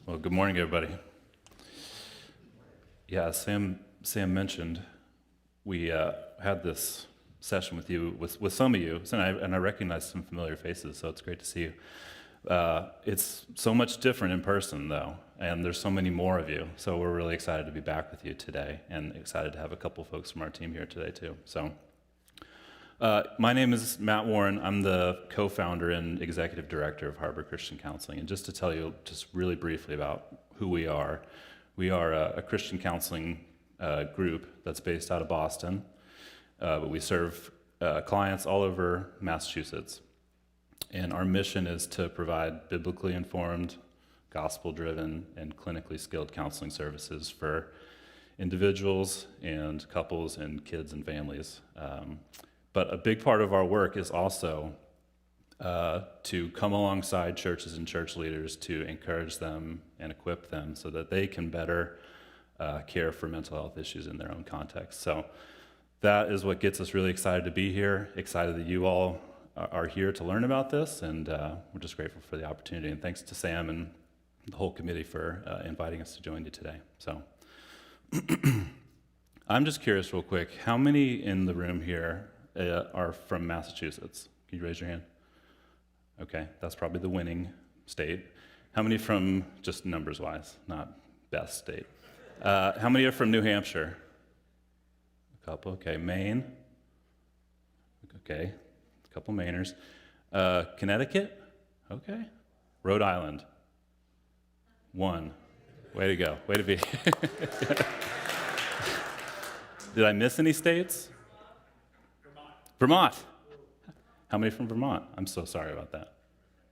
Well, good morning, everybody. Yeah, as Sam mentioned, we had this session with you, with some of you, and I recognize some familiar faces, so it's great to see you. It's so much different in person, though, and there's so many more of you, so we're really excited to be back with you today, and excited to have a couple folks from our team here today, too. So, my name is Matt Warren. I'm the co-founder and executive director of Harbor Christian Counseling, and just to tell you just really briefly about who we are a Christian counseling group that's based out of Boston, but we serve clients all over Massachusetts. And our mission is to provide biblically informed, gospel-driven, and clinically skilled counseling services for individuals and couples and kids and families. But a big part of our work is also to come alongside churches and church leaders to encourage them and equip them so that they can better care for mental health issues in their own context. So that is what gets us really excited to be here, excited that you all are here to learn about this, and we're just grateful for the opportunity. And thanks to Sam and the whole committee for inviting us to join you today. So I'm just curious real quick, how many in the room here are from Massachusetts? Can you raise your hand? Okay, that's probably the winning state. How many from, just numbers-wise, not best state? How many are from New Hampshire? A couple, okay. Maine? Okay, a couple Mainers. Connecticut? Okay. Rhode Island? One. Way to go, way to be. Did I miss any states? Vermont. How many from Vermont? I'm so sorry about that.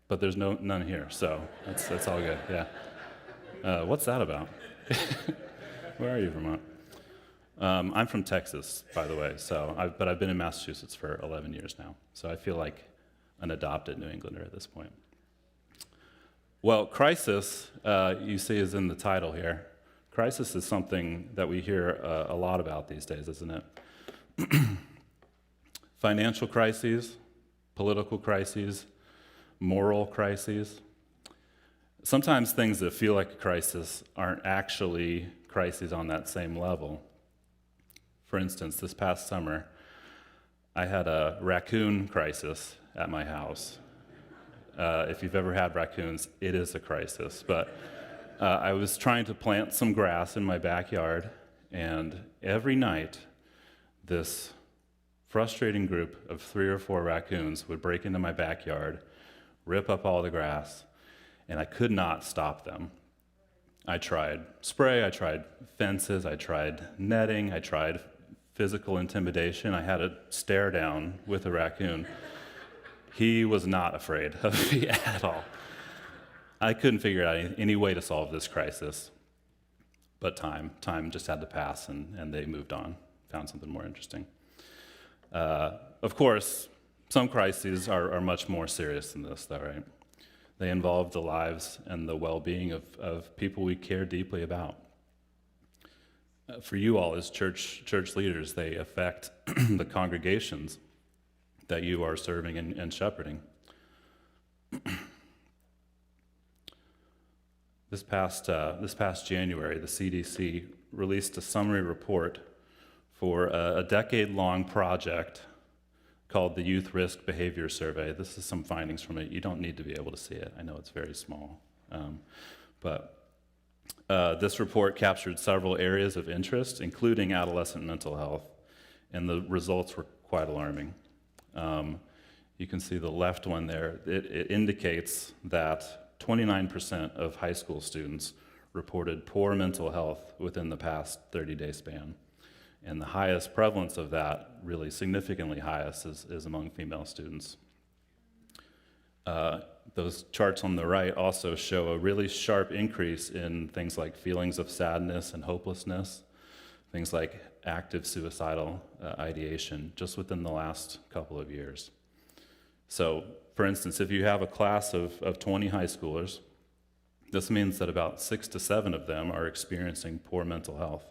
But there's none here, so that's all good, yeah. What's that about? Where are you, Vermont? I'm from Texas, by the way, but I've been in Massachusetts for 11 years now, so I feel like an adopted New Englander at this point. Well, crisis, you see, is in the title here. Crisis is something that we hear a lot about these days, isn't it? Financial crises, political crises, moral crises. Sometimes things that feel like a crisis aren't actually crises on that same level. For instance, this past summer, I had a raccoon crisis at my house. If you've ever had raccoons, it is a crisis. But I was trying to plant some grass in my backyard, and every night, this frustrating group of 3 or 4 raccoons would break into my backyard, rip up all the grass, and I could not stop them. I tried spray, I tried fences, I tried netting, I tried physical intimidation. I had a stare down with a raccoon. He was not afraid of me at all. I couldn't figure out any way to solve this crisis, but time just had to pass, and they moved on, found something more interesting. Of course, some crises are much more serious than this, though, right? They involve the lives and the well-being of people we care deeply about. For you all as church leaders, they affect the congregations that you are serving and shepherding. This past January, the CDC released a summary report for a decade-long project called the Youth Risk Behavior Survey. This is some findings from it. You don't need to be able to see it. I know it's very small. But this report captured several areas of interest, including adolescent mental health, and the results were quite alarming. You can see the left one there. It indicates that 29% of high school students reported poor mental health within the past 30-day span. And the highest prevalence of that, really significantly highest, is among female students. Those charts on the right also show a really sharp increase in things like feelings of sadness and hopelessness, things like active suicidal ideation, just within the last couple of years. So, for instance, if you have a class of 20 high schoolers, this means that about 6 to 7 of them are experiencing poor mental health,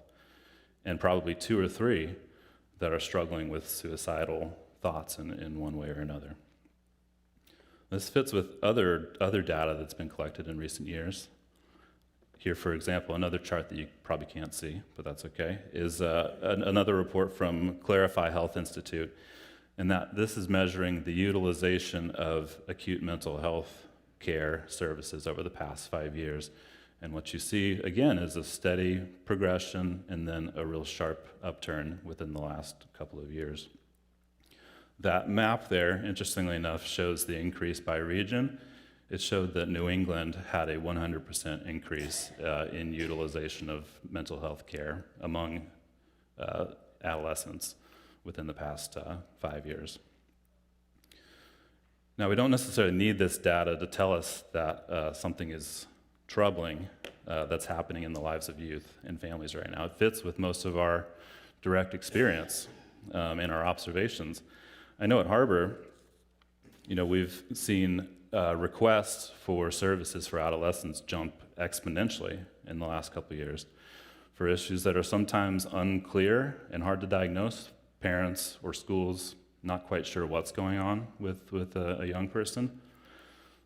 and probably 2 or 3 that are struggling with suicidal thoughts in one way or another. This fits with other data that's been collected in recent years. Here, for example, another chart that you probably can't see, but that's okay, is another report from Clarify Health Institute, and that this is measuring the utilization of acute mental health care services over the past 5 years. And what you see, again, is a steady progression and then a real sharp upturn within the last couple of years. That map there, interestingly enough, shows the increase by region. It showed that New England had a 100% increase in utilization of mental health care among adolescents within the past 5 years. Now, we don't necessarily need this data to tell us that something is troubling that's happening in the lives of youth and families right now. It fits with most of our direct experience and our observations. I know at Harbor, we've seen requests for services for adolescents jump exponentially in the last couple of years for issues that are sometimes unclear and hard to diagnose. Parents or schools not quite sure what's going on with a young person.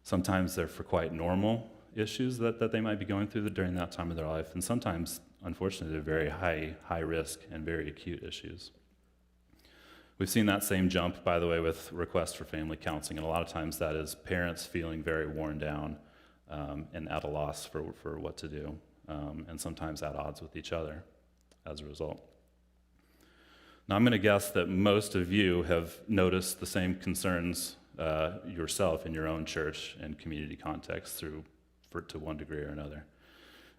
Sometimes they're for quite normal issues that they might be going through during that time of their life, and sometimes, unfortunately, they're very high risk and very acute issues. We've seen that same jump, by the way, with requests for family counseling, and a lot of times that is parents feeling very worn down and at a loss for what to do, and sometimes at odds with each other as a result. Now, I'm going to guess that most of you have noticed the same concerns yourself in your own church and community context to one degree or another.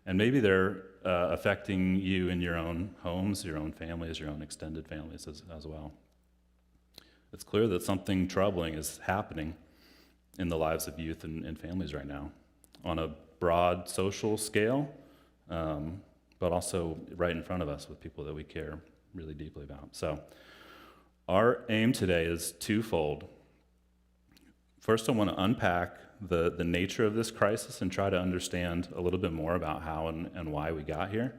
And maybe they're affecting you in your own homes, your own families, your own extended families as well. It's clear that something troubling is happening in the lives of youth and families right now on a broad social scale, but also right in front of us with people that we care really deeply about. So our aim today is twofold. First, I want to unpack the nature of this crisis and try to understand a little bit more about how and why we got here.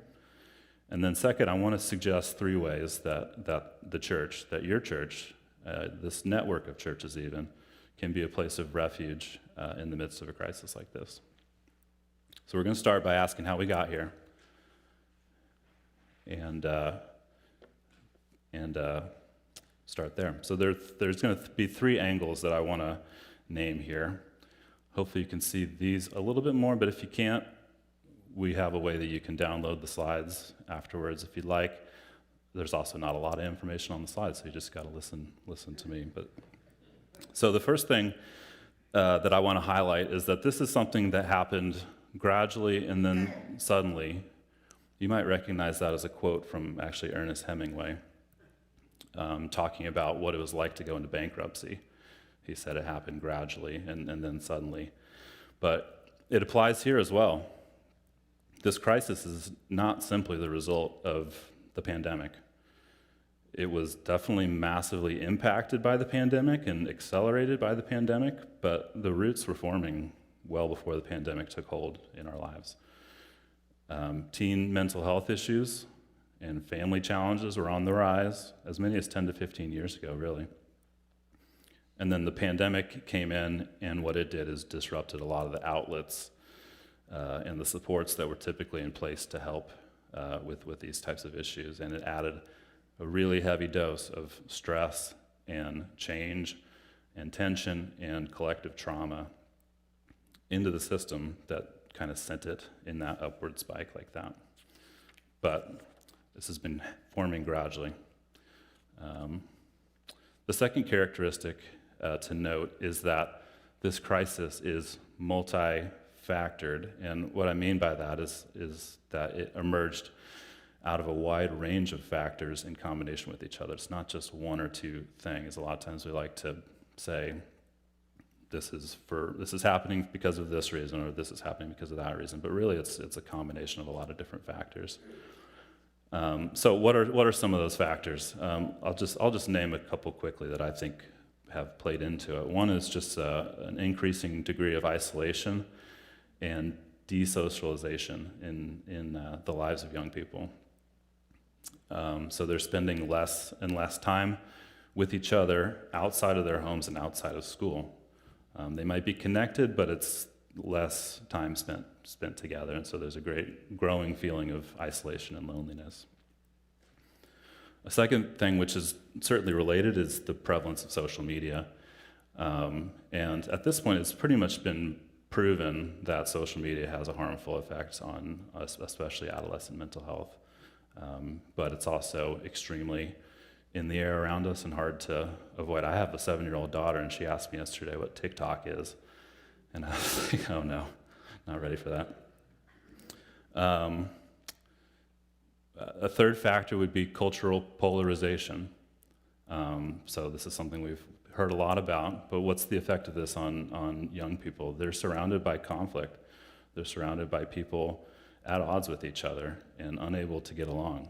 And then second, I want to suggest 3 ways that the church, that your church, this network of churches even, can be a place of refuge in the midst of a crisis like this. So we're going to start by asking how we got here, and start there. So there's going to be 3 angles that I want to name here. Hopefully you can see these a little bit more, but if you can't, we have a way that you can download the slides afterwards if you'd like. There's also not a lot of information on the slides, so you just got to listen to me. So the first thing that I want to highlight is that this is something that happened gradually and then suddenly. You might recognize that as a quote from actually Ernest Hemingway, talking about what it was like to go into bankruptcy. He said it happened gradually and then suddenly. But it applies here as well. This crisis is not simply the result of the pandemic. It was definitely massively impacted by the pandemic and accelerated by the pandemic, but the roots were forming well before the pandemic took hold in our lives. Teen mental health issues and family challenges were on the rise as many as 10 to 15 years ago, really. And then the pandemic came in, and what it did is disrupted a lot of the outlets and the supports that were typically in place to help with these types of issues. And it added a really heavy dose of stress and change and tension and collective trauma into the system that kind of sent it in that upward spike like that. But this has been forming gradually. The second characteristic to note is that this crisis is multi-factored, and what I mean by that is that it emerged out of a wide range of factors in combination with each other. It's not just one or two things. A lot of times we like to say, this is happening because of this reason, or this is happening because of that reason, but really it's a combination of a lot of different factors. So what are some of those factors? I'll just name a couple quickly that I think have played into it. One is just an increasing degree of isolation and desocialization in the lives of young people. So they're spending less and less time with each other outside of their homes and outside of school. They might be connected, but it's less time spent together, and so there's a great growing feeling of isolation and loneliness. A second thing, which is certainly related, is the prevalence of social media. And at this point, it's pretty much been proven that social media has a harmful effect on especially adolescent mental health. But it's also extremely in the air around us and hard to avoid. I have a 7-year-old daughter, and she asked me yesterday what TikTok is. And I was like, oh no, not ready for that. A third factor would be cultural polarization. So this is something we've heard a lot about, but what's the effect of this on young people? They're surrounded by conflict. They're surrounded by people at odds with each other and unable to get along.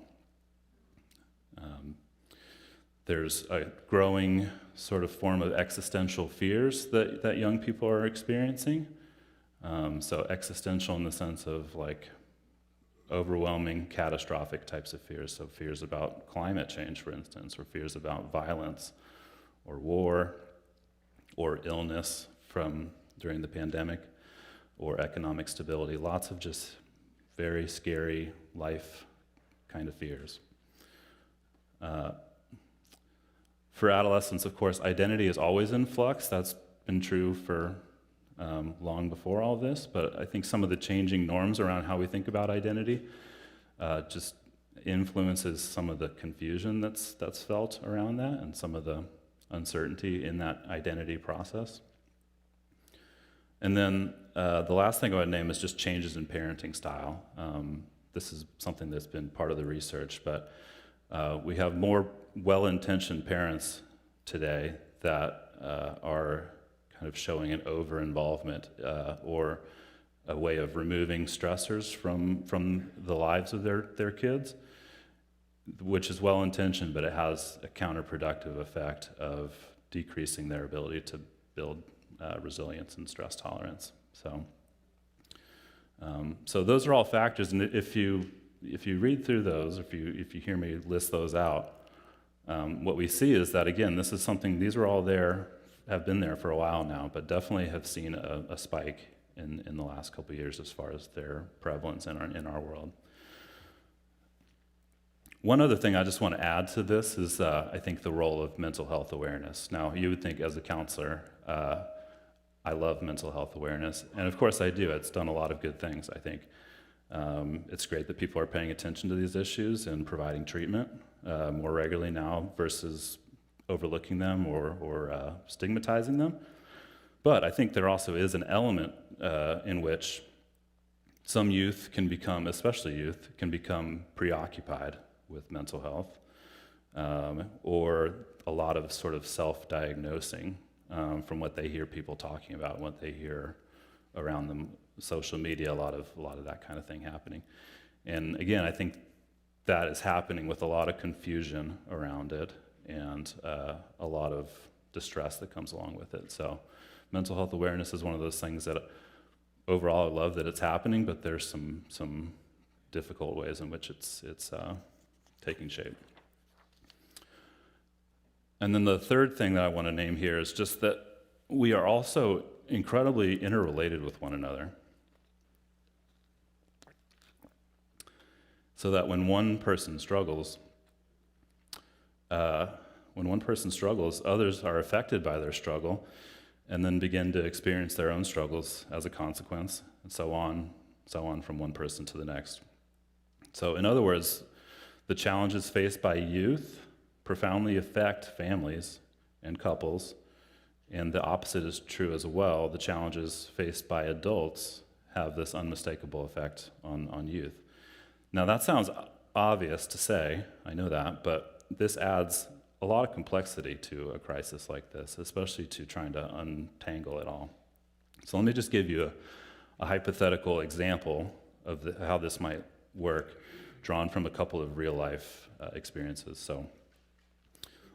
There's a growing sort of form of existential fears that young people are experiencing. So existential in the sense of like overwhelming, catastrophic types of fears. So fears about climate change, for instance, or fears about violence or war or illness from during the pandemic or economic stability. Lots of just very scary life kind of fears. For adolescents, of course, identity is always in flux. That's been true for long before all this, but I think some of the changing norms around how we think about identity just influences some of the confusion that's felt around that and some of the uncertainty in that identity process. And then the last thing I would name is just changes in parenting style. This is something that's been part of the research, but we have more well-intentioned parents today that are kind of showing an over-involvement or a way of removing stressors from the lives of their kids, which is well-intentioned, but it has a counterproductive effect of decreasing their ability to build resilience and stress tolerance. So those are all factors, and if you read through those, if you hear me list those out, what we see is that, again, this is something, these are all there, have been there for a while now, but definitely have seen a spike in the last couple of years as far as their prevalence in our world. One other thing I just want to add to this is I think the role of mental health awareness. Now, you would think as a counselor, I love mental health awareness, and of course I do. It's done a lot of good things, I think. It's great that people are paying attention to these issues and providing treatment more regularly now versus overlooking them or stigmatizing them. But I think there also is an element in which some youth can become, especially youth, can become preoccupied with mental health, or a lot of sort of self-diagnosing from what they hear people talking about, what they hear around them, social media, a lot of that kind of thing happening. And again, I think that is happening with a lot of confusion around it and a lot of distress that comes along with it. So mental health awareness is one of those things that overall I love that it's happening, but there's some difficult ways in which it's taking shape. And then the third thing that I want to name here is just that we are also incredibly interrelated with one another. So that when one person struggles, others are affected by their struggle and then begin to experience their own struggles as a consequence, and so on from one person to the next. So in other words, the challenges faced by youth profoundly affect families and couples, and the opposite is true as well. The challenges faced by adults have this unmistakable effect on youth. Now that sounds obvious to say, I know that, but this adds a lot of complexity to a crisis like this, especially to trying to untangle it all. So let me just give you a hypothetical example of how this might work, drawn from a couple of real-life experiences. So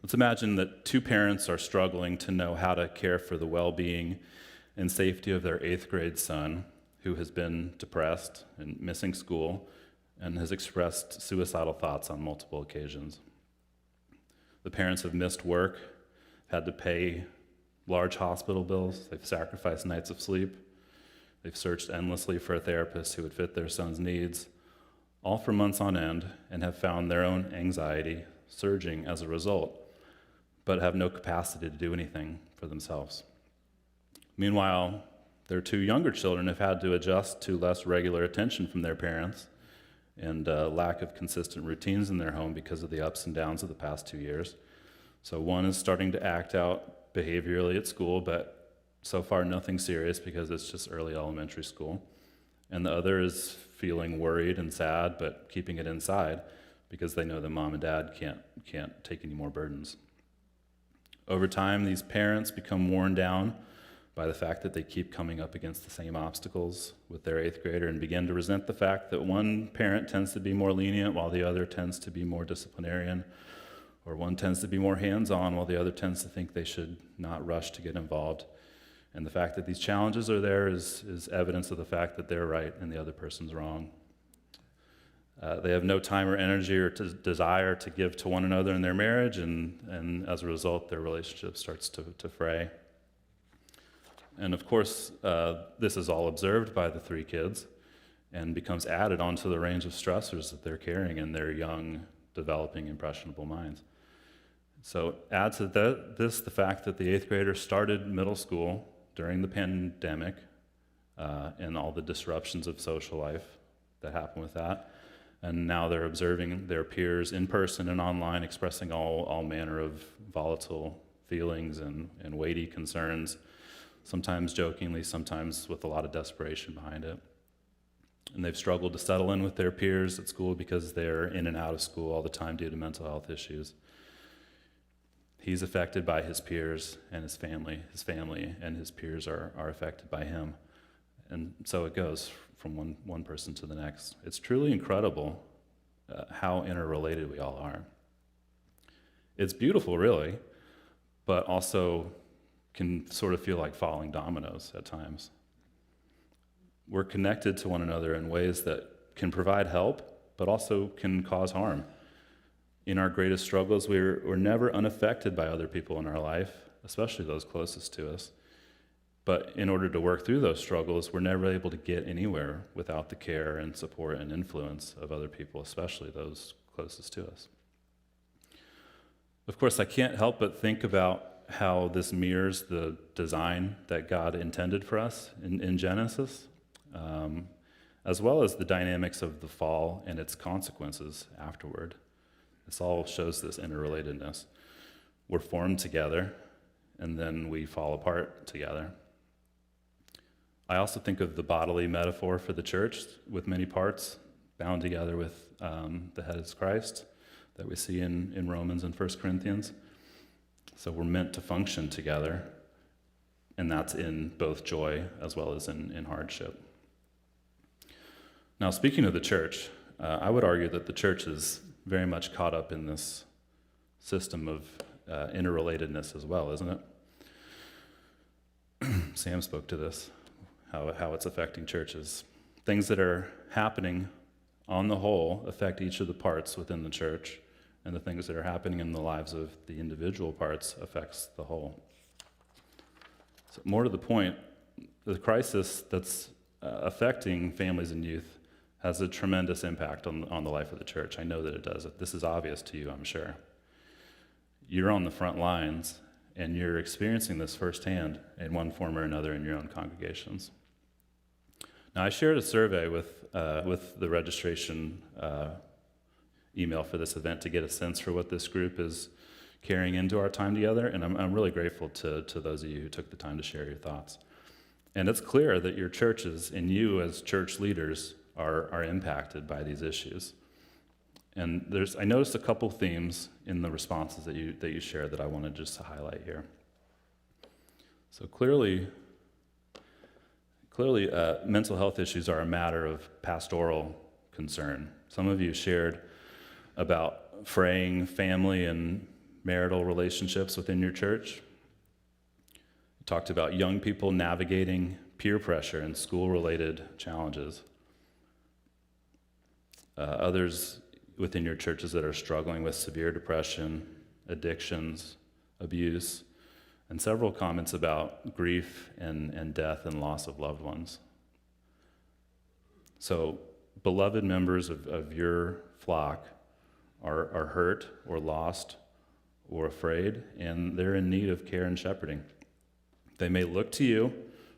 let's imagine that two parents are struggling to know how to care for the well-being and safety of their 8th grade son, who has been depressed and missing school and has expressed suicidal thoughts on multiple occasions. The parents have missed work, had to pay large hospital bills, they've sacrificed nights of sleep, They've searched endlessly for a therapist who would fit their son's needs, all for months on end, and have found their own anxiety surging as a result, but have no capacity to do anything for themselves. Meanwhile, their two younger children have had to adjust to less regular attention from their parents and lack of consistent routines in their home because of the ups and downs of the past 2 years. So one is starting to act out behaviorally at school, but so far nothing serious because it's just early elementary school. And the other is feeling worried and sad, but keeping it inside because they know that mom and dad can't take any more burdens. Over time, these parents become worn down by the fact that they keep coming up against the same obstacles with their 8th grader and begin to resent the fact that one parent tends to be more lenient while the other tends to be more disciplinarian, or one tends to be more hands-on while the other tends to think they should not rush to get involved. And the fact that these challenges are there is evidence of the fact that they're right and the other person's wrong. They have no time or energy or desire to give to one another in their marriage, and as a result, their relationship starts to fray. And of course, this is all observed by the 3 kids and becomes added onto the range of stressors that they're carrying in their young, developing, impressionable minds. So add to this the fact that the 8th grader started middle school during the pandemic and all the disruptions of social life that happen with that. And now they're observing their peers in person and online expressing all manner of volatile feelings and weighty concerns, sometimes jokingly, sometimes with a lot of desperation behind it. And they've struggled to settle in with their peers at school because they're in and out of school all the time due to mental health issues. He's affected by his peers and his family and his peers are affected by him. And so it goes from one person to the next. It's truly incredible how interrelated we all are. It's beautiful, really, but also can sort of feel like falling dominoes at times. We're connected to one another in ways that can provide help, but also can cause harm. In our greatest struggles, we're never unaffected by other people in our life, especially those closest to us. But in order to work through those struggles, we're never able to get anywhere without the care and support and influence of other people, especially those closest to us. Of course, I can't help but think about how this mirrors the design that God intended for us in Genesis, as well as the dynamics of the fall and its consequences afterward. This all shows this interrelatedness. We're formed together, and then we fall apart together. I also think of the bodily metaphor for the church with many parts bound together with the head is Christ that we see in Romans and 1 Corinthians. So we're meant to function together, and that's in both joy as well as in hardship. Now, speaking of the church, I would argue that the church is very much caught up in this system of interrelatedness as well, isn't it? Sam spoke to this, how it's affecting churches. Things that are happening on the whole affect each of the parts within the church, and the things that are happening in the lives of the individual parts affects the whole. So more to the point, the crisis that's affecting families and youth has a tremendous impact on the life of the church. I know that it does. This is obvious to you, I'm sure. You're on the front lines, and you're experiencing this firsthand in one form or another in your own congregations. Now, I shared a survey with the registration email for this event to get a sense for what this group is carrying into our time together, and I'm really grateful to those of you who took the time to share your thoughts. And it's clear that your churches and you as church leaders are impacted by these issues. And I noticed a couple themes in the responses that you shared that I wanted just to highlight here. So clearly, mental health issues are a matter of pastoral concern. Some of you shared about fraying family and marital relationships within your church. You talked about young people navigating peer pressure and school-related challenges. Others within your churches that are struggling with severe depression, addictions, abuse, and several comments about grief and death and loss of loved ones. So beloved members of your flock are hurt or lost or afraid, and they're in need of care and shepherding. They may look to you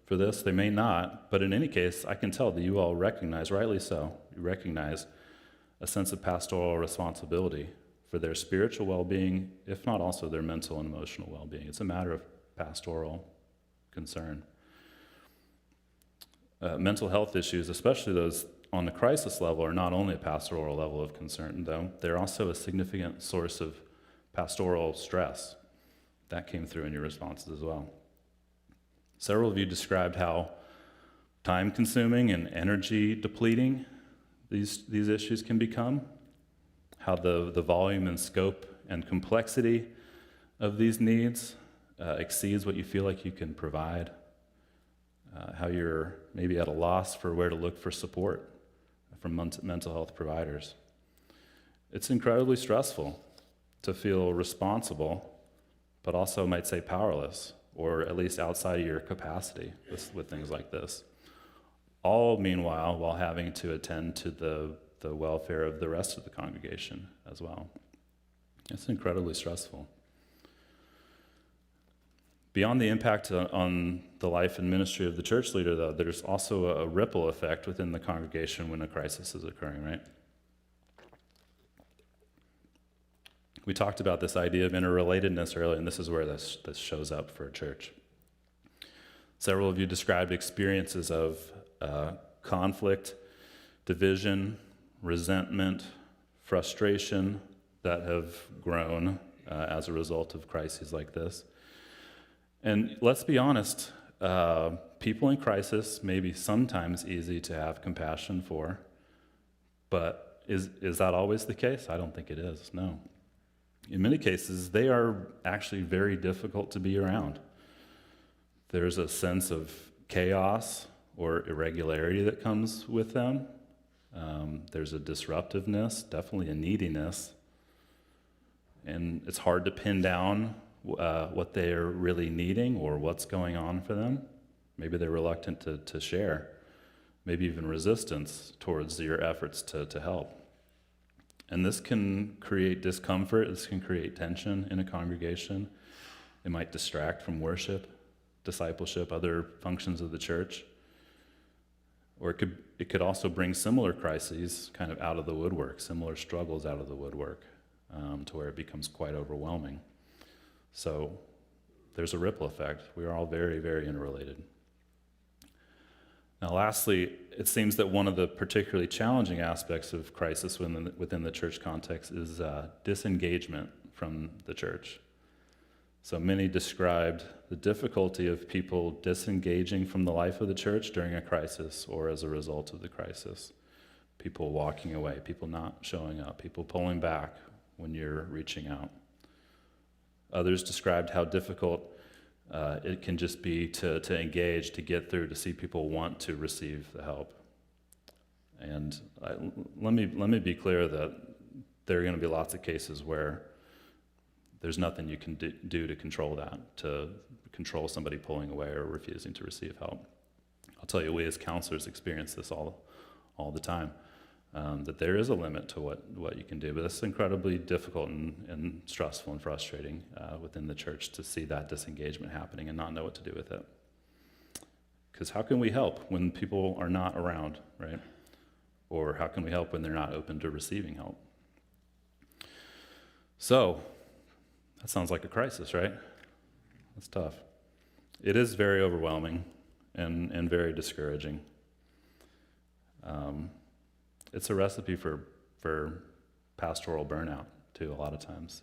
for this, they may not, but in any case, I can tell that you all recognize, rightly so, you recognize a sense of pastoral responsibility for their spiritual well-being, if not also their mental and emotional well-being. It's a matter of pastoral concern. Mental health issues, especially those on the crisis level, are not only a pastoral level of concern, though. They're also a significant source of pastoral stress. That came through in your responses as well. Several of you described how time-consuming and energy-depleting these issues can become, how the volume and scope and complexity of these needs exceeds what you feel like you can provide, how you're maybe at a loss for where to look for support from mental health providers. It's incredibly stressful to feel responsible, but also might say powerless, or at least outside of your capacity with things like this. All meanwhile, while having to attend to the welfare of the rest of the congregation as well. It's incredibly stressful. Beyond the impact on the life and ministry of the church leader, though, there's also a ripple effect within the congregation when a crisis is occurring, right? We talked about this idea of interrelatedness earlier, and this is where this shows up for a church. Several of you described experiences of conflict, division, resentment, frustration that have grown as a result of crises like this. And let's be honest, people in crisis may be sometimes easy to have compassion for, but is that always the case? I don't think it is, no. In many cases, they are actually very difficult to be around. There's a sense of chaos or irregularity that comes with them. There's a disruptiveness, definitely a neediness, and it's hard to pin down what they're really needing or what's going on for them. Maybe they're reluctant to share, maybe even resistance towards your efforts to help. And this can create discomfort, this can create tension in a congregation. It might distract from worship, discipleship, other functions of the church. Or it could also bring similar crises kind of out of the woodwork, similar struggles out of the woodwork, to where it becomes quite overwhelming. So there's a ripple effect. We are all very, very interrelated. Now, lastly, it seems that one of the particularly challenging aspects of crisis within the church context is disengagement from the church. So many described the difficulty of people disengaging from the life of the church during a crisis or as a result of the crisis. People walking away, people not showing up, people pulling back when you're reaching out. Others described how difficult it can just be to engage, to get through, to see people want to receive the help. And let me be clear that there are going to be lots of cases where there's nothing you can do to control that, to control somebody pulling away or refusing to receive help. I'll tell you, we as counselors experience this all the time, that there is a limit to what you can do, but it's incredibly difficult and stressful and frustrating within the church to see that disengagement happening and not know what to do with it. Because how can we help when people are not around, right? Or how can we help when they're not open to receiving help? So, that sounds like a crisis, right? That's tough. It is very overwhelming and very discouraging. It's a recipe for pastoral burnout, too, a lot of times,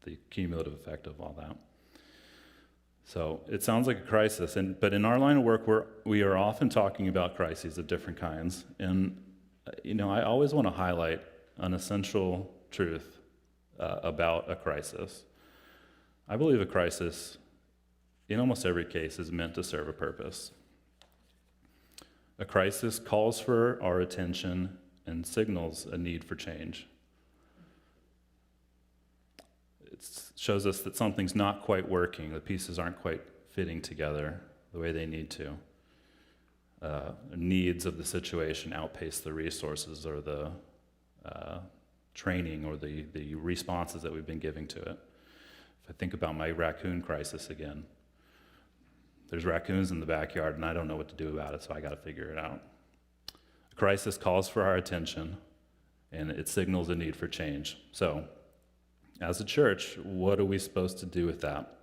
the cumulative effect of all that. So it sounds like a crisis, but in our line of work, we are often talking about crises of different kinds. And, I always want to highlight an essential truth about a crisis. I believe a crisis, in almost every case, is meant to serve a purpose. A crisis calls for our attention and signals a need for change. It shows us that something's not quite working, the pieces aren't quite fitting together the way they need to. needs of the situation outpace the resources or the training or the responses that we've been giving to it. If I think about my raccoon crisis again, there's raccoons in the backyard and I don't know what to do about it, so I got to figure it out. A crisis calls for our attention and it signals a need for change. So, as a church, what are we supposed to do with that?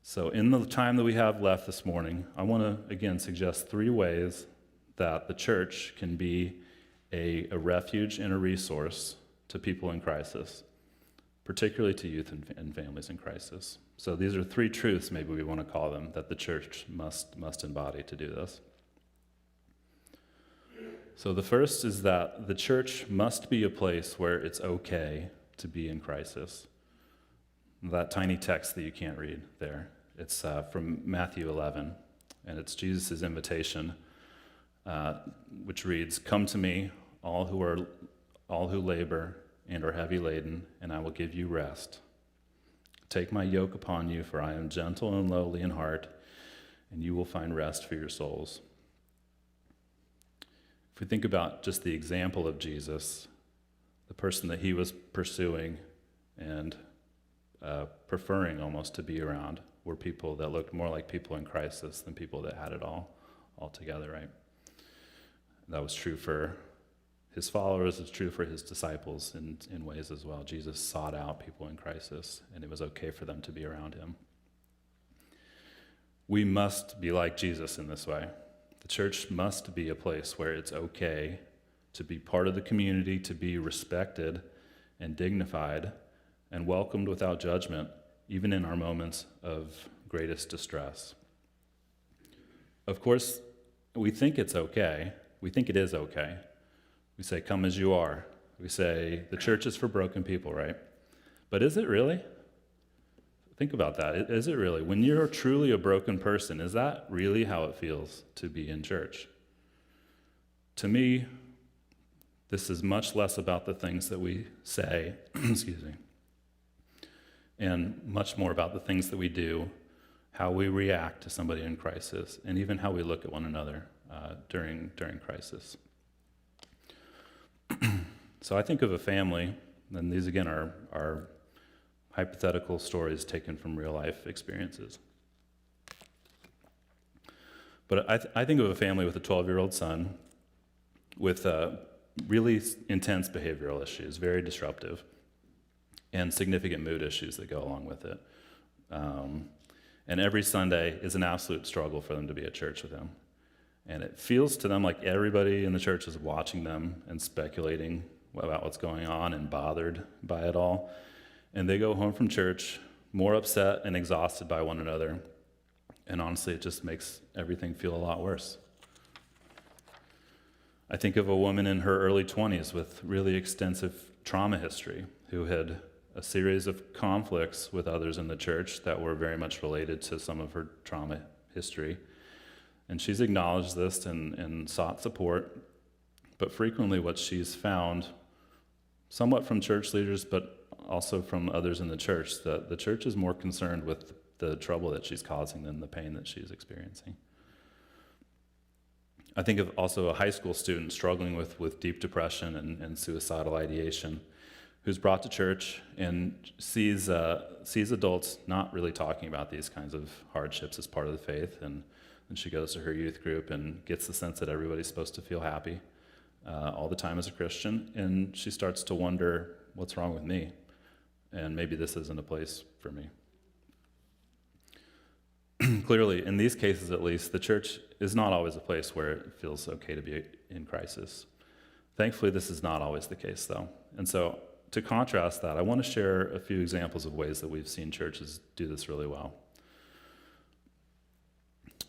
So in the time that we have left this morning, I want to, again, suggest 3 ways that the church can be a refuge and a resource to people in crisis, particularly to youth and families in crisis. So these are 3 truths, maybe we want to call them, that the church must embody to do this. So the first is that the church must be a place where it's okay to be in crisis. That tiny text that you can't read there, it's from Matthew 11, and it's Jesus' invitation, which reads, "Come to me, all who labor and are heavy laden, and I will give you rest. Take my yoke upon you, for I am gentle and lowly in heart, and you will find rest for your souls." If we think about just the example of Jesus, the person that he was pursuing and preferring almost to be around were people that looked more like people in crisis than people that had it all together, right? That was true for his followers, it's true for his disciples in ways as well. Jesus sought out people in crisis, and it was okay for them to be around him. We must be like Jesus in this way. The church must be a place where it's okay to be part of the community, to be respected and dignified and welcomed without judgment, even in our moments of greatest distress. Of course, we think it's okay. We think it is okay. We say, "Come as you are." We say, the church is for broken people, right? But is it really? Think about that. Is it really? When you're truly a broken person, is that really how it feels to be in church? To me, this is much less about the things that we say, excuse me, and much more about the things that we do, how we react to somebody in crisis, and even how we look at one another during crisis. So I think of a family, and these again are hypothetical stories taken from real life experiences. But I think of a family with a 12-year-old son with really intense behavioral issues, very disruptive, and significant mood issues that go along with it. And every Sunday is an absolute struggle for them to be at church with him. And it feels to them like everybody in the church is watching them and speculating about what's going on and bothered by it all. And they go home from church more upset and exhausted by one another. And honestly, it just makes everything feel a lot worse. I think of a woman in her early 20s with really extensive trauma history who had a series of conflicts with others in the church that were very much related to some of her trauma history. And she's acknowledged this and sought support. But frequently what she's found, somewhat from church leaders, but also from others in the church, that the church is more concerned with the trouble that she's causing than the pain that she's experiencing. I think of also a high school student struggling with deep depression and suicidal ideation, who's brought to church and sees adults not really talking about these kinds of hardships as part of the faith, and she goes to her youth group and gets the sense that everybody's supposed to feel happy all the time as a Christian, and she starts to wonder, what's wrong with me? And maybe this isn't a place for me. Clearly, in these cases at least, the church is not always a place where it feels okay to be in crisis. Thankfully, this is not always the case, though. And so, to contrast that, I want to share a few examples of ways that we've seen churches do this really well.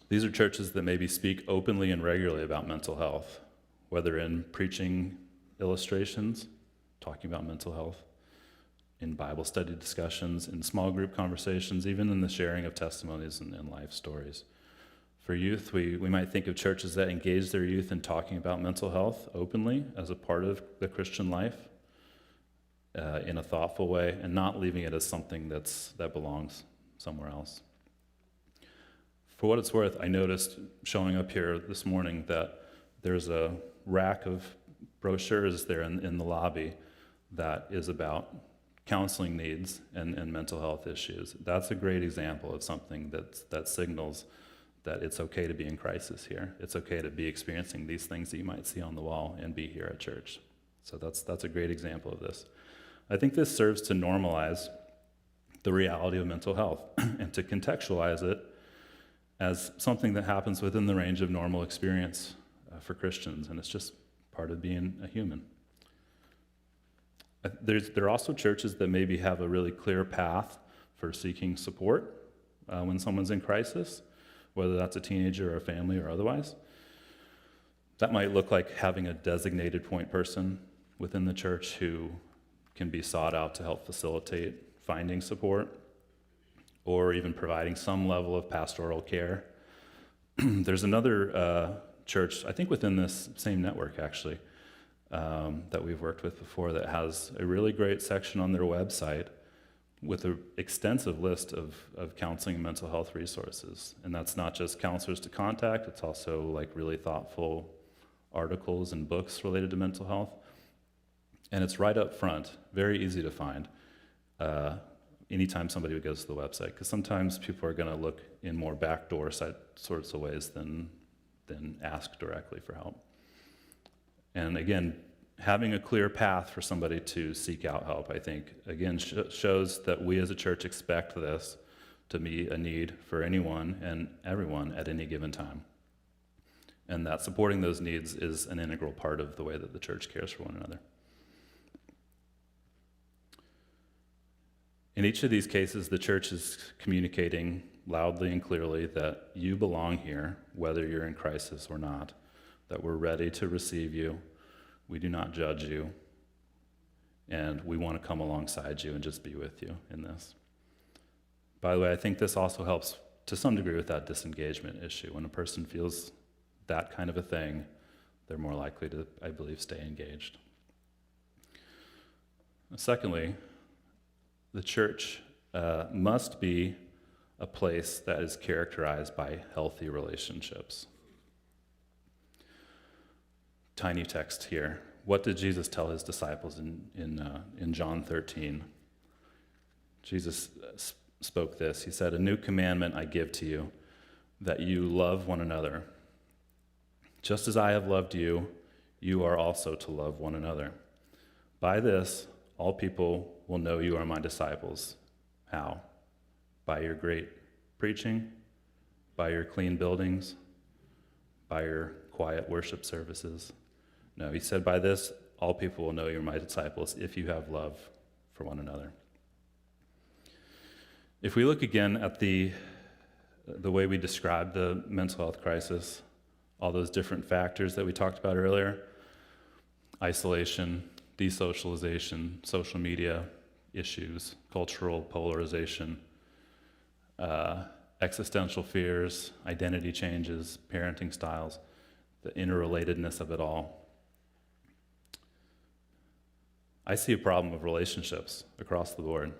These are churches that maybe speak openly and regularly about mental health, whether in preaching illustrations, talking about mental health, in Bible study discussions, in small group conversations, even in the sharing of testimonies and life stories. For youth, we might think of churches that engage their youth in talking about mental health openly as a part of the Christian life in a thoughtful way, and not leaving it as something that belongs somewhere else. For what it's worth, I noticed showing up here this morning that there's a rack of brochures there in the lobby that is about counseling needs and mental health issues. That's a great example of something that signals that it's okay to be in crisis here. It's okay to be experiencing these things that you might see on the wall and be here at church. So that's a great example of this. I think this serves to normalize the reality of mental health and to contextualize it as something that happens within the range of normal experience for Christians, and it's just part of being a human. There are also churches that maybe have a really clear path for seeking support when someone's in crisis, whether that's a teenager or a family or otherwise. That might look like having a designated point person within the church who can be sought out to help facilitate finding support, or even providing some level of pastoral care. There's another church, I think within this same network actually, that we've worked with before, that has a really great section on their website with an extensive list of counseling and mental health resources. And that's not just counselors to contact, it's also like really thoughtful articles and books related to mental health. And it's right up front, very easy to find anytime somebody goes to the website, because sometimes people are going to look in more backdoor sorts of ways than ask directly for help. And again, having a clear path for somebody to seek out help, I think, again, shows that we as a church expect this to be a need for anyone and everyone at any given time. And that supporting those needs is an integral part of the way that the church cares for one another. In each of these cases, the church is communicating loudly and clearly that you belong here, whether you're in crisis or not, that we're ready to receive you, we do not judge you, and we want to come alongside you and just be with you in this. By the way, I think this also helps to some degree with that disengagement issue. When a person feels that kind of a thing, they're more likely to, I believe, stay engaged. Secondly, the church must be a place that is characterized by healthy relationships. Tiny text here. What did Jesus tell his disciples in John 13? Jesus spoke this. He said, "A new commandment I give to you, that you love one another. Just as I have loved you, you are also to love one another. By this, all people will know you are my disciples." How? By your great preaching, by your clean buildings, by your quiet worship services. No, he said, by this, all people will know you're my disciples if you have love for one another. If we look again at the way we describe the mental health crisis, all those different factors that we talked about earlier, isolation, desocialization, social media issues, cultural polarization, existential fears, identity changes, parenting styles, the interrelatedness of it all. I see a problem of relationships across the board.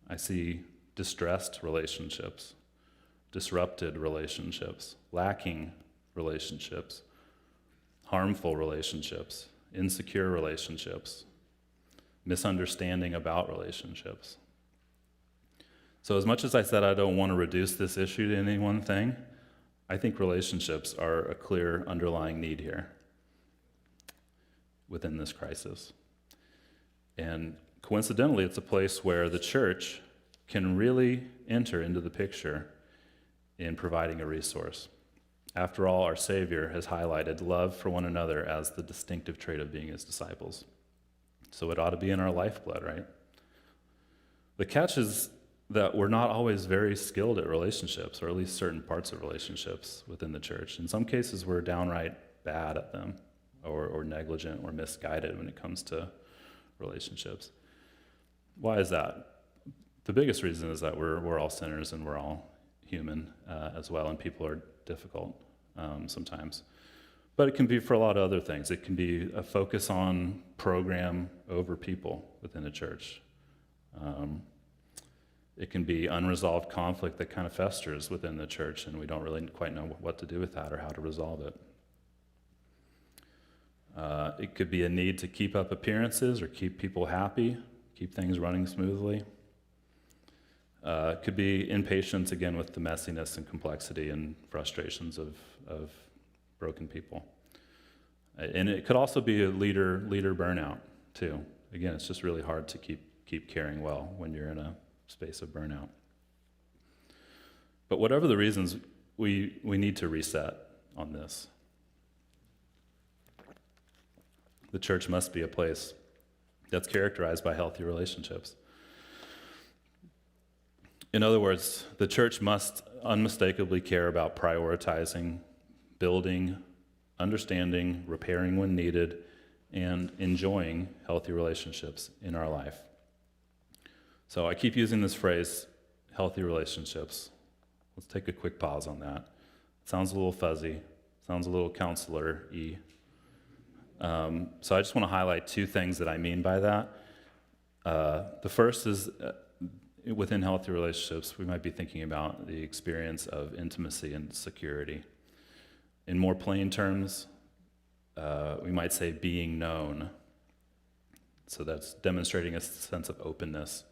I see distressed relationships, disrupted relationships, lacking relationships, harmful relationships, insecure relationships, misunderstanding about relationships. So as much as I said I don't want to reduce this issue to any one thing, I think relationships are a clear underlying need here within this crisis. And coincidentally, it's a place where the church can really enter into the picture in providing a resource. After all, our Savior has highlighted love for one another as the distinctive trait of being his disciples. So it ought to be in our lifeblood, right? The catch is that we're not always very skilled at relationships, or at least certain parts of relationships within the church. In some cases, we're downright bad at them, or negligent or misguided when it comes to relationships. Why is that? The biggest reason is that we're all sinners and we're all human as well, and people are difficult sometimes. But it can be for a lot of other things. It can be a focus on program over people within a church. It can be unresolved conflict that kind of festers within the church, and we don't really quite know what to do with that or how to resolve it. It could be a need to keep up appearances or keep people happy, keep things running smoothly. It could be impatience, again, with the messiness and complexity and frustrations of broken people. And it could also be a leader burnout, too. Again, it's just really hard to keep caring well when you're in a space of burnout. But whatever the reasons, we need to reset on this. The church must be a place that's characterized by healthy relationships. In other words, the church must unmistakably care about prioritizing, building, understanding, repairing when needed, and enjoying healthy relationships in our life. So I keep using this phrase, healthy relationships. Let's take a quick pause on that. It sounds a little fuzzy, sounds a little counselor-y. So I just want to highlight two things that I mean by that. The first is within healthy relationships, we might be thinking about the experience of intimacy and security. In more plain terms, we might say being known. So that's demonstrating a sense of openness,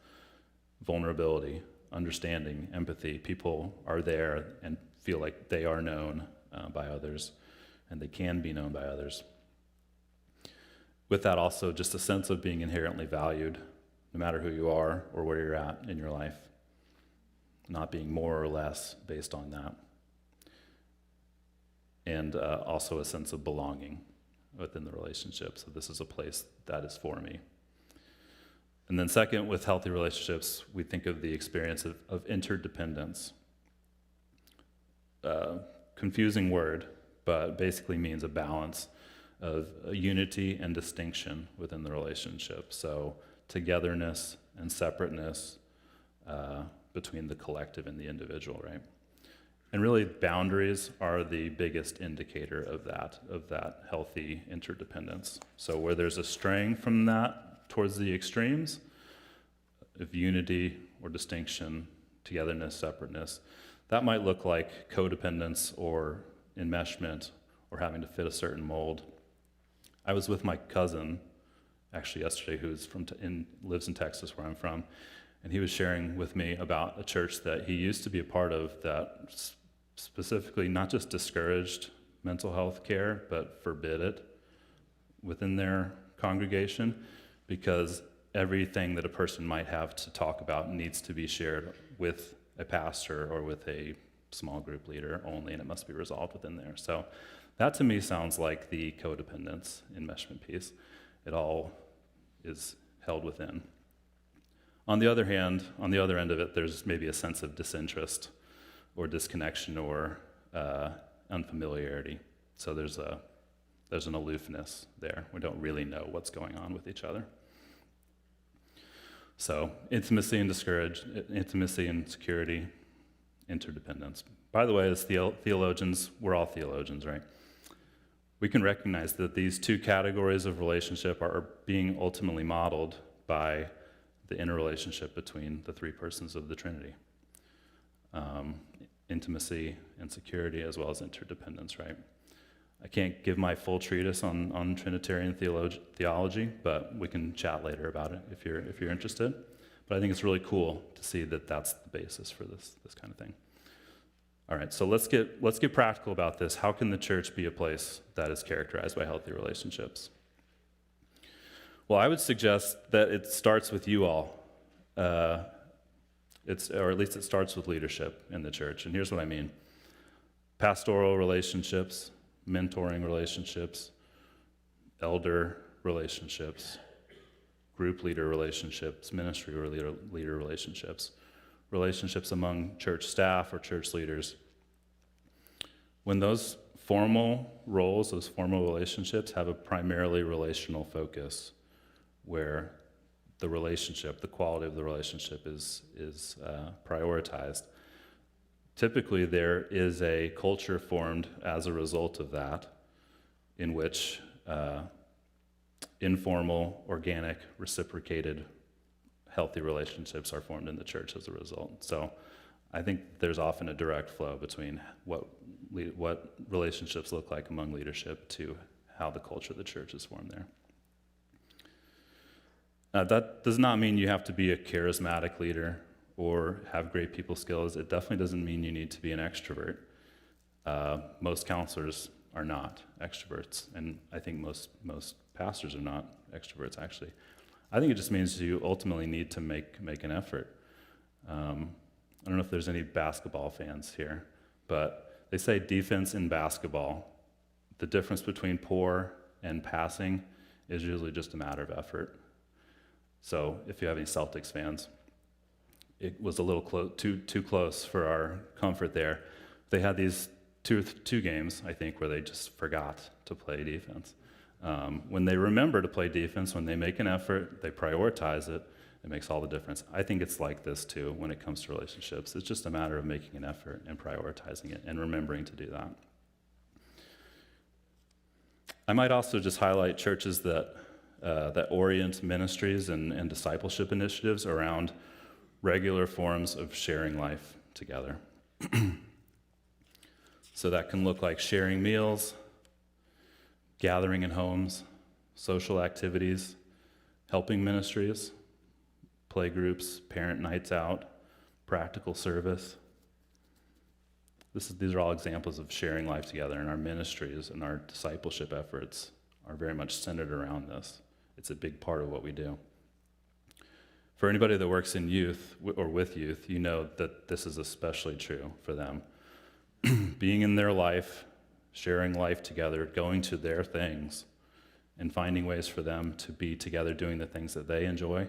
vulnerability, understanding, empathy. People are there and feel like they are known by others, and they can be known by others. With that also just a sense of being inherently valued, no matter who you are or where you're at in your life, not being more or less based on that. And also a sense of belonging within the relationship. So this is a place that is for me. And then second, with healthy relationships, we think of the experience of interdependence. Confusing word, but basically means a balance of unity and distinction within the relationship. So togetherness and separateness between the collective and the individual, right? And really, boundaries are the biggest indicator of that healthy interdependence. So where there's a straying from that towards the extremes of unity or distinction, togetherness, separateness, that might look like codependence or enmeshment or having to fit a certain mold. I was with my cousin, actually yesterday, who's lives in Texas, where I'm from, and he was sharing with me about a church that he used to be a part of that specifically not just discouraged mental health care, but forbid it within their congregation, because everything that a person might have to talk about needs to be shared with a pastor or with a small group leader only, and it must be resolved within there. So that to me sounds like the codependence enmeshment piece. It all is held within. On the other hand, on the other end of it, there's maybe a sense of disinterest or disconnection or unfamiliarity. So there's an aloofness there. We don't really know what's going on with each other. So intimacy and intimacy and security, interdependence. By the way, as theologians, we're all theologians, right? We can recognize that these two categories of relationship are being ultimately modeled by the interrelationship between the three persons of the Trinity. Intimacy and security, as well as interdependence, right? I can't give my full treatise on Trinitarian theology, but we can chat later about it if you're interested. But I think it's really cool to see that that's the basis for this kind of thing. All right, so let's get practical about this. How can the church be a place that is characterized by healthy relationships? Well, I would suggest that it starts with you all. Or at least it starts with leadership in the church. And here's what I mean. Pastoral relationships, mentoring relationships, elder relationships, group leader relationships, ministry leader relationships, relationships among church staff or church leaders. When those formal roles, those formal relationships have a primarily relational focus, where the relationship, the quality of the relationship is prioritized. Typically, there is a culture formed as a result of that, in which informal, organic, reciprocated, healthy relationships are formed in the church as a result. So I think there's often a direct flow between what relationships look like among leadership to how the culture of the church is formed there. That does not mean you have to be a charismatic leader or have great people skills. It definitely doesn't mean you need to be an extrovert. Most counselors are not extroverts, and I think most pastors are not extroverts, actually. I think it just means you ultimately need to make an effort. I don't know if there's any basketball fans here, but they say defense in basketball, the difference between poor and passing is usually just a matter of effort. So if you have any Celtics fans, it was a little too close for our comfort there. They had these two games, I think, where they just forgot to play defense. When they remember to play defense, when they make an effort, they prioritize it, it makes all the difference. I think it's like this too when it comes to relationships. It's just a matter of making an effort and prioritizing it and remembering to do that. I might also just highlight churches that orient ministries and discipleship initiatives around regular forms of sharing life together. So that can look like sharing meals, gathering in homes, social activities, helping ministries, play groups, parent nights out, practical service. These are all examples of sharing life together, and our ministries and our discipleship efforts are very much centered around this. It's a big part of what we do. For anybody that works in youth or with youth, you know that this is especially true for them. Being in their life, sharing life together, going to their things, and finding ways for them to be together doing the things that they enjoy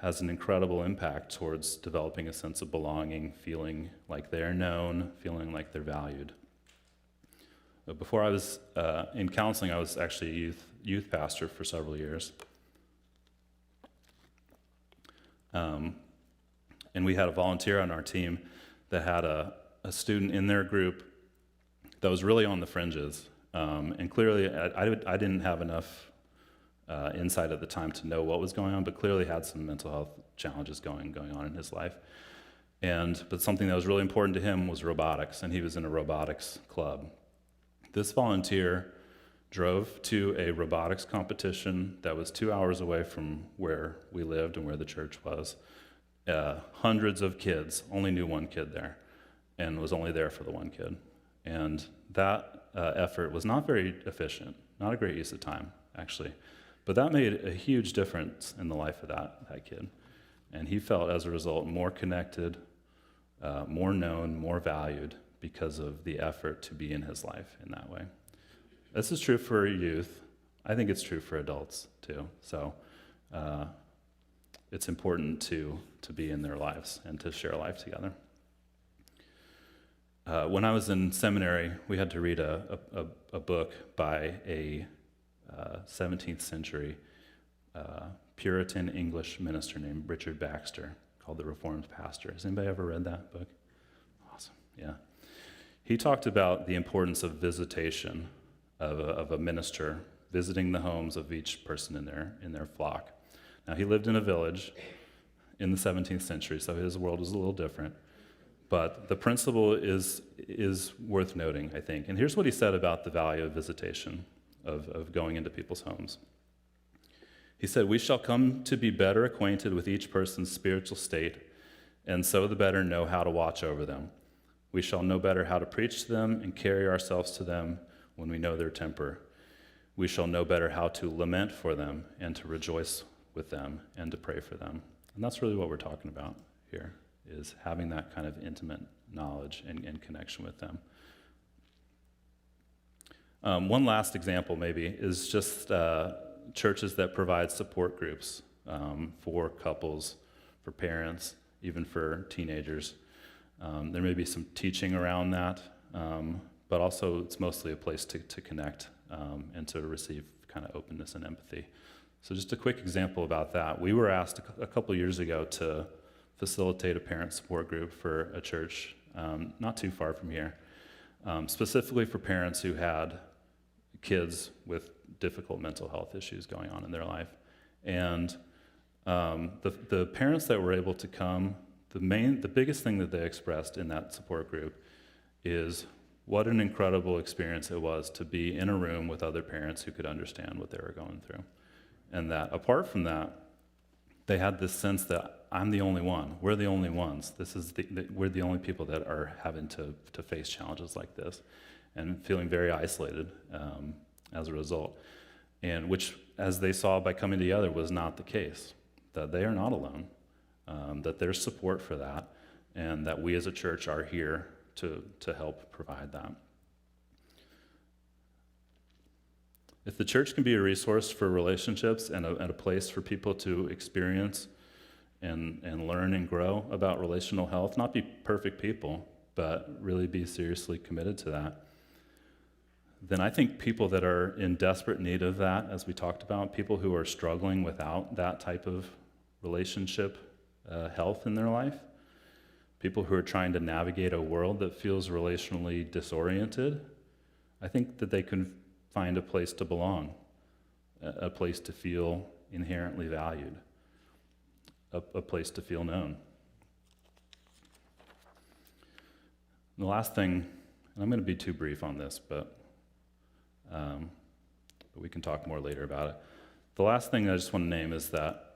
has an incredible impact towards developing a sense of belonging, feeling like they're known, feeling like they're valued. Before I was in counseling, I was actually a youth pastor for several years. And we had a volunteer on our team that had a student in their group that was really on the fringes. And clearly, I didn't have enough insight at the time to know what was going on, but clearly had some mental health challenges going on in his life. But something that was really important to him was robotics, and he was in a robotics club. This volunteer drove to a robotics competition that was 2 hours away from where we lived and where the church was. Hundreds of kids, only knew one kid there, and was only there for the one kid. And that effort was not very efficient, not a great use of time, actually. But that made a huge difference in the life of that kid. And he felt, as a result, more connected, more known, more valued because of the effort to be in his life in that way. This is true for youth. I think it's true for adults, too. So it's important to be in their lives and to share life together. When I was in seminary, we had to read a book by a 17th century Puritan English minister named Richard Baxter called The Reformed Pastor. Has anybody ever read that book? Awesome, yeah. He talked about the importance of visitation, of a minister visiting the homes of each person in their flock. Now, he lived in a village in the 17th century, so his world was a little different. But the principle is worth noting, I think. And here's what he said about the value of visitation, of going into people's homes. He said, "We shall come to be better acquainted with each person's spiritual state, and so the better know how to watch over them. We shall know better how to preach to them and carry ourselves to them when we know their temper. We shall know better how to lament for them and to rejoice with them and to pray for them." And that's really what we're talking about here, is having that kind of intimate knowledge and connection with them. One last example, maybe, is just churches that provide support groups for couples, for parents, even for teenagers. There may be some teaching around that, but also it's mostly a place to connect and to receive kind of openness and empathy. So just a quick example about that. We were asked a couple years ago to facilitate a parent support group for a church not too far from here, specifically for parents who had kids with difficult mental health issues going on in their life. And The parents that were able to come, the biggest thing that they expressed in that support group is what an incredible experience it was to be in a room with other parents who could understand what they were going through. And that apart from that, they had this sense that I'm the only one. We're the only ones. We're the only people that are having to face challenges like this and feeling very isolated as a result. And which, as they saw by coming together, was not the case, that they are not alone, that there's support for that, and that we as a church are here to help provide that. If the church can be a resource for relationships and a place for people to experience and learn and grow about relational health, not be perfect people, but really be seriously committed to that, then I think people that are in desperate need of that, as we talked about, people who are struggling without that type of relationship health in their life, people who are trying to navigate a world that feels relationally disoriented, I think that they can find a place to belong, a place to feel inherently valued, a place to feel known. And the last thing, and I'm going to be too brief on this, but we can talk more later about it. The last thing I just want to name is that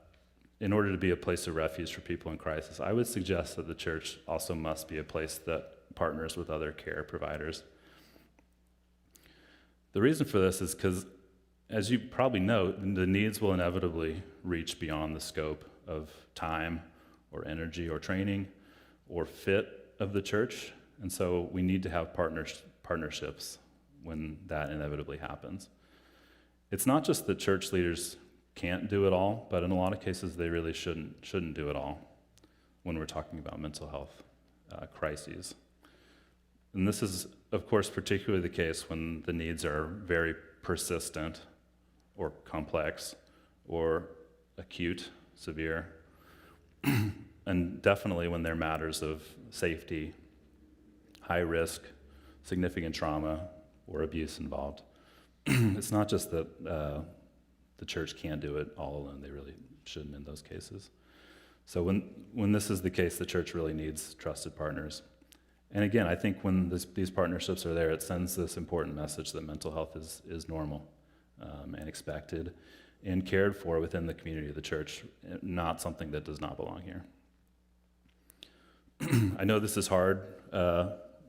in order to be a place of refuge for people in crisis, I would suggest that the church also must be a place that partners with other care providers. The reason for this is because, as you probably know, the needs will inevitably reach beyond the scope of time or energy or training or fit of the church, and so we need to have partnerships when that inevitably happens. It's not just that church leaders can't do it all, but in a lot of cases they really shouldn't do it all when we're talking about mental health crises. And this is, of course, particularly the case when the needs are very persistent or complex or acute, severe, and definitely when there are matters of safety, high risk, significant trauma, or abuse involved. It's not just that the church can't do it all alone. They really shouldn't in those cases. So when this is the case, the church really needs trusted partners. And again, I think when these partnerships are there, it sends this important message that mental health is normal and expected and cared for within the community of the church, not something that does not belong here. I know this is hard,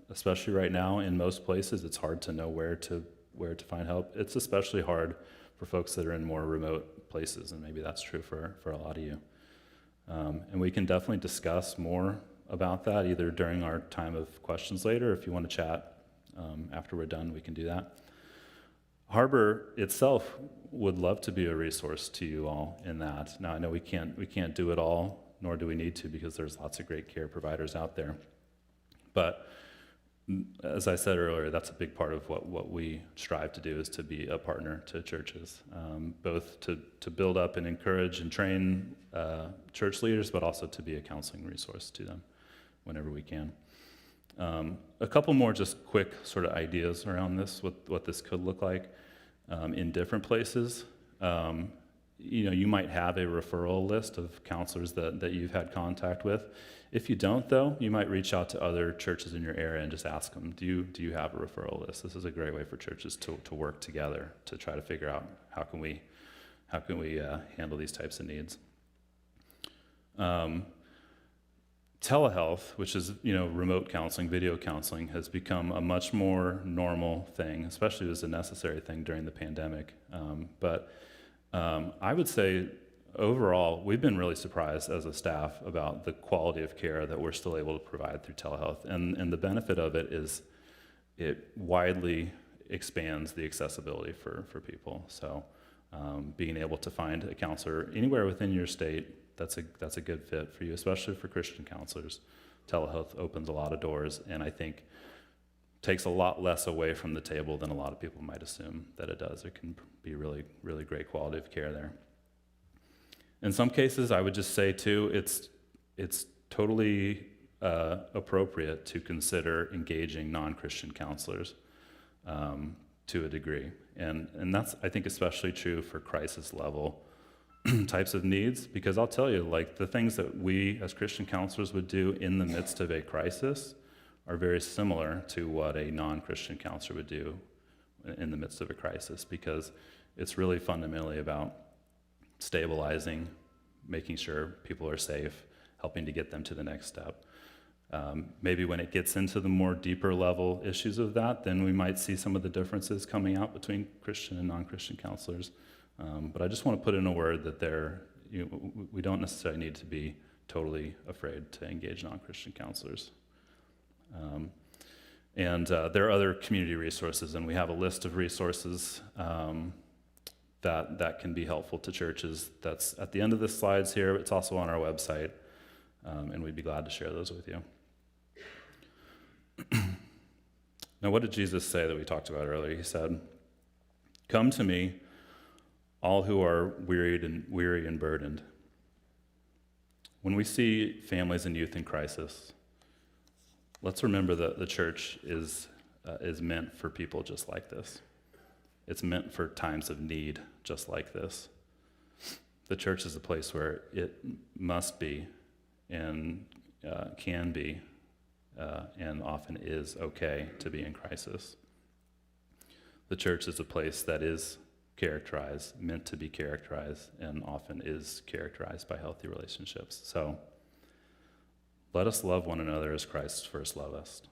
especially right now in most places. It's hard to know where to find help. It's especially hard for folks that are in more remote places, and maybe that's true for a lot of you. And we can definitely discuss more about that, either during our time of questions later, or if you want to chat after we're done, we can do that. Harbor itself would love to be a resource to you all in that. Now, I know we can't do it all, nor do we need to, because there's lots of great care providers out there. But as I said earlier, that's a big part of what we strive to do, is to be a partner to churches, both to build up and encourage and train church leaders, but also to be a counseling resource to them whenever we can. A couple more just quick sort of ideas around this, what this could look like in different places. You might have a referral list of counselors that you've had contact with. If you don't, though, you might reach out to other churches in your area and just ask them, do you have a referral list? This is a great way for churches to work together to try to figure out how can we handle these types of needs. Telehealth, which is remote counseling, video counseling, has become a much more normal thing, especially as a necessary thing during the pandemic. But I would say overall, we've been really surprised as a staff about the quality of care that we're still able to provide through telehealth. And the benefit of it is it widely expands the accessibility for people. So being able to find a counselor anywhere within your state, that's a good fit for you, especially for Christian counselors. Telehealth opens a lot of doors, and I think takes a lot less away from the table than a lot of people might assume that it does. There can be really, really great quality of care there. In some cases, I would just say too, it's totally appropriate to consider engaging non-Christian counselors to a degree, and that's, I think, especially true for crisis level types of needs, because I'll tell you, like, the things that we as Christian counselors would do in the midst of a crisis are very similar to what a non-Christian counselor would do in the midst of a crisis, because it's really fundamentally about stabilizing, making sure people are safe, helping to get them to the next step. Maybe when it gets into the more deeper level issues of that, then we might see some of the differences coming out between Christian and non-Christian counselors. But I just want to put in a word that we don't necessarily need to be totally afraid to engage non-Christian counselors. There are other community resources, and we have a list of resources that can be helpful to churches. That's at the end of the slides here. It's also on our website, and we'd be glad to share those with you. Now, what did Jesus say that we talked about earlier? He said, "Come to me, all who are weary and burdened." When we see families and youth in crisis, let's remember that the church is meant for people just like this. It's meant for times of need just like this. The church is a place where it must be and can be and often is okay to be in crisis. The church is a place that is meant to be characterized, and often is characterized by healthy relationships. So let us love one another as Christ first loved us.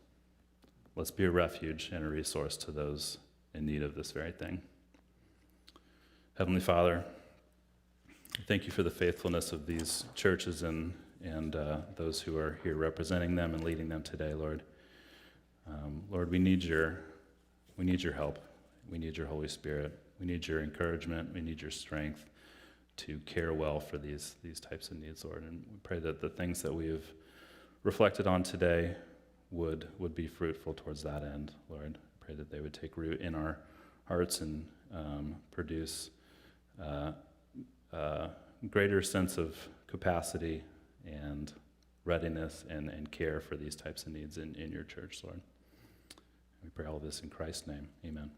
Let's be a refuge and a resource to those in need of this very thing. Heavenly Father, thank you for the faithfulness of these churches and those who are here representing them and leading them today, Lord. Lord, we need your help. We need your Holy Spirit. We need your encouragement. We need your strength to care well for these types of needs, Lord. And we pray that the things that we have reflected on today would be fruitful towards that end, Lord. I pray that they would take root in our hearts and produce a greater sense of capacity and readiness and care for these types of needs in your church, Lord. We pray all this in Christ's name. Amen.